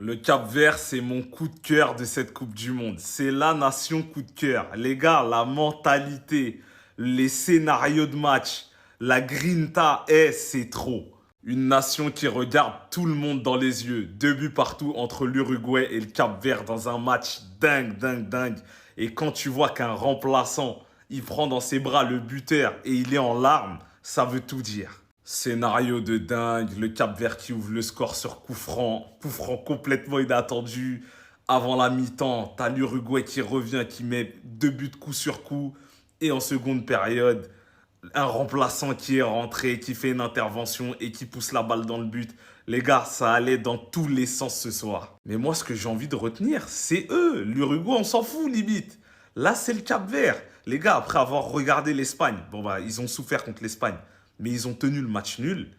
Le Cap-Vert, c'est mon coup de cœur de cette Coupe du Monde. C'est la nation coup de cœur. Les gars, la mentalité, les scénarios de match, la grinta, c'est trop. Une nation qui regarde tout le monde dans les yeux. 2 buts partout entre l'Uruguay et le Cap-Vert dans un match dingue, dingue, dingue. Et quand tu vois qu'un remplaçant, il prend dans ses bras le buteur et il est en larmes, ça veut tout dire. Scénario de dingue, le Cap-Vert qui ouvre le score sur coup franc complètement inattendu. Avant la mi-temps, t'as l'Uruguay qui revient, qui met 2 buts coup sur coup. Et en seconde période, un remplaçant qui est rentré, qui fait une intervention et qui pousse la balle dans le but. Les gars, ça allait dans tous les sens ce soir. Mais moi, ce que j'ai envie de retenir, c'est eux. L'Uruguay, on s'en fout limite. Là, c'est le Cap-Vert. Les gars, après avoir regardé l'Espagne, bon bah, ils ont souffert contre l'Espagne, mais ils ont tenu le match nul.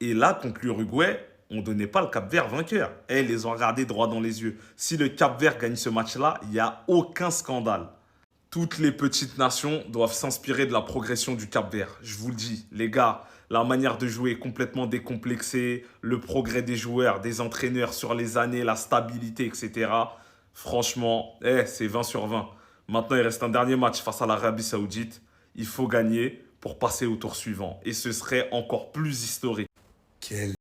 Et là, contre l'Uruguay, on ne donnait pas le Cap-Vert vainqueur. Et ils les ont regardés droit dans les yeux. Si le Cap-Vert gagne ce match-là, il n'y a aucun scandale. Toutes les petites nations doivent s'inspirer de la progression du Cap-Vert. Je vous le dis, les gars, la manière de jouer est complètement décomplexée, le progrès des joueurs, des entraîneurs sur les années, la stabilité, etc. Franchement, c'est 20 sur 20. Maintenant, il reste un dernier match face à l'Arabie Saoudite. Il faut gagner pour passer au tour suivant. Et ce serait encore plus historique. Quel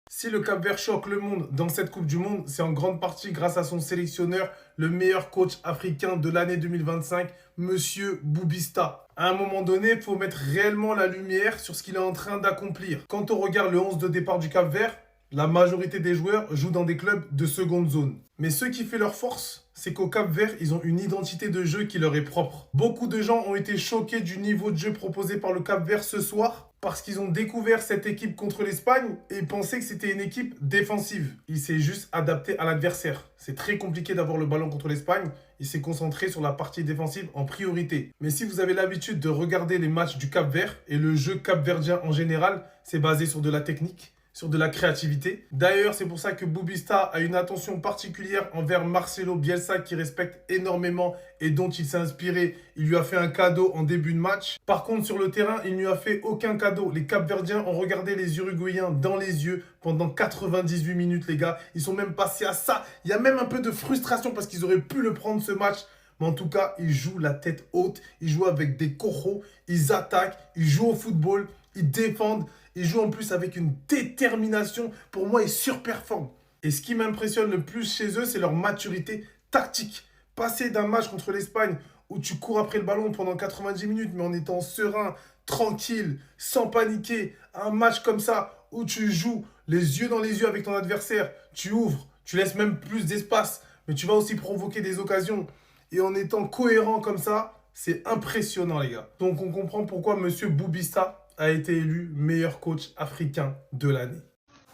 Si le Cap-Vert choque le monde dans cette Coupe du Monde, c'est en grande partie grâce à son sélectionneur, le meilleur coach africain de l'année 2025, Monsieur Boubista. À un moment donné, il faut mettre réellement la lumière sur ce qu'il est en train d'accomplir. Quand on regarde le 11 de départ du Cap-Vert, la majorité des joueurs jouent dans des clubs de seconde zone. Mais ce qui fait leur force, c'est qu'au Cap-Vert, ils ont une identité de jeu qui leur est propre. Beaucoup de gens ont été choqués du niveau de jeu proposé par le Cap-Vert ce soir parce qu'ils ont découvert cette équipe contre l'Espagne et pensaient que c'était une équipe défensive. Il s'est juste adapté à l'adversaire. C'est très compliqué d'avoir le ballon contre l'Espagne. Il s'est concentré sur la partie défensive en priorité. Mais si vous avez l'habitude de regarder les matchs du Cap-Vert et le jeu capverdien en général, c'est basé sur de la technique, sur de la créativité. D'ailleurs, c'est pour ça que Boubista a une attention particulière envers Marcelo Bielsa qui respecte énormément et dont il s'est inspiré. Il lui a fait un cadeau en début de match. Par contre, sur le terrain, il ne lui a fait aucun cadeau. Les Capverdiens ont regardé les Uruguayens dans les yeux pendant 98 minutes, les gars. Ils sont même passés à ça. Il y a même un peu de frustration parce qu'ils auraient pu le prendre ce match. Mais en tout cas, ils jouent la tête haute. Ils jouent avec des coraux. Ils attaquent. Ils jouent au football. Ils défendent. Ils jouent en plus avec une détermination. Pour moi, ils surperforment. Et ce qui m'impressionne le plus chez eux, c'est leur maturité tactique. Passer d'un match contre l'Espagne où tu cours après le ballon pendant 90 minutes, mais en étant serein, tranquille, sans paniquer, à un match comme ça où tu joues les yeux dans les yeux avec ton adversaire, tu ouvres, tu laisses même plus d'espace, mais tu vas aussi provoquer des occasions. Et en étant cohérent comme ça, c'est impressionnant, les gars. Donc, on comprend pourquoi Monsieur Boubista a été élu meilleur coach africain de l'année.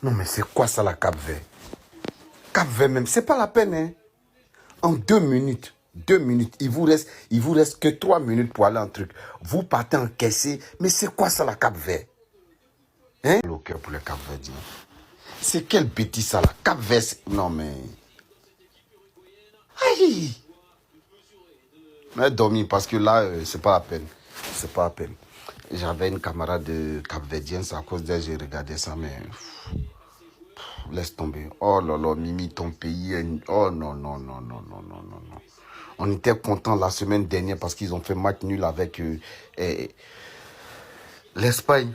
Non, mais c'est quoi ça, la Cap-Vert? Cap-Vert même, c'est pas la peine, hein. En 2 minutes, il vous reste que 3 minutes pour aller en truc. Vous partez encaisser, mais c'est quoi ça, la Cap-Vert? Hein? Le cœur pour les Cap-Verdiens. C'est quelle bêtise ça, la Cap-Vert? Non, mais... Aïe! Mais dormir, parce que là, c'est pas la peine. C'est pas la peine. J'avais une camarade capverdienne, c'est à cause d'elle, j'ai regardé ça, mais... Laisse tomber. Oh là là, Mimi, ton pays... Oh non, non, non, non, non, non, non, non. On était contents la semaine dernière parce qu'ils ont fait match nul avec l'Espagne.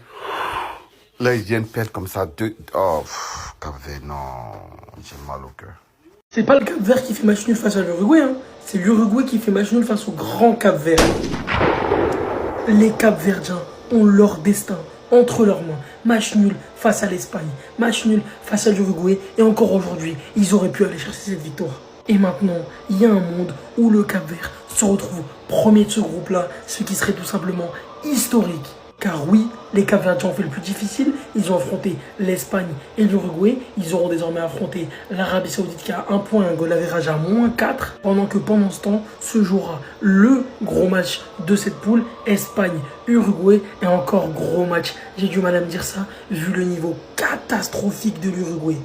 Là, ils viennent perdre comme ça 2... Oh, Cap-Vert, non. J'ai mal au cœur. C'est pas le Cap-Vert qui fait match nul face à l'Uruguay, hein. C'est l'Uruguay qui fait match nul face au grand Cap-Vert. Les Cap-Verdiens ont leur destin entre leurs mains. Match nul face à l'Espagne, match nul face à l'Uruguay. Et encore aujourd'hui, ils auraient pu aller chercher cette victoire. Et maintenant, il y a un monde où le Cap-Vert se retrouve premier de ce groupe-là, ce qui serait tout simplement historique. Car oui, les Cap-Verdiens ont fait le plus difficile, ils ont affronté l'Espagne et l'Uruguay, ils auront désormais affronté l'Arabie Saoudite qui a 1 point et un goal average à -4, pendant que pendant ce temps se jouera le gros match de cette poule, Espagne-Uruguay, et encore gros match, j'ai du mal à me dire ça, vu le niveau catastrophique de l'Uruguay.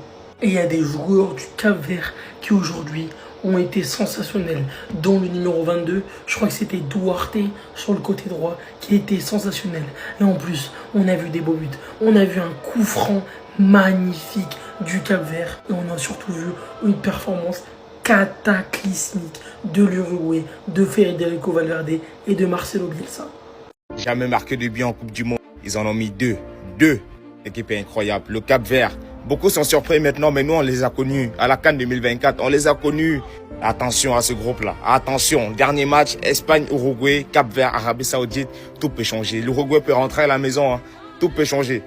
Et il y a des joueurs du Cap-Vert qui aujourd'hui ont été sensationnels, dont le numéro 22, je crois que c'était Duarte sur le côté droit, qui était sensationnel. Et en plus, on a vu des beaux buts, on a vu un coup franc magnifique du Cap-Vert, et on a surtout vu une performance cataclysmique de l'Uruguay, de Federico Valverde et de Marcelo Bielsa. Jamais marqué de but en Coupe du Monde. Ils en ont mis 2. 2. L'équipe est incroyable. Le Cap-Vert. Beaucoup sont surpris maintenant, mais nous, on les a connus. À la CAN 2024, on les a connus. Attention à ce groupe-là. Attention. Dernier match, Espagne, Uruguay, Cap-Vert, Arabie Saoudite. Tout peut changer. L'Uruguay peut rentrer à la maison. Hein. Tout peut changer.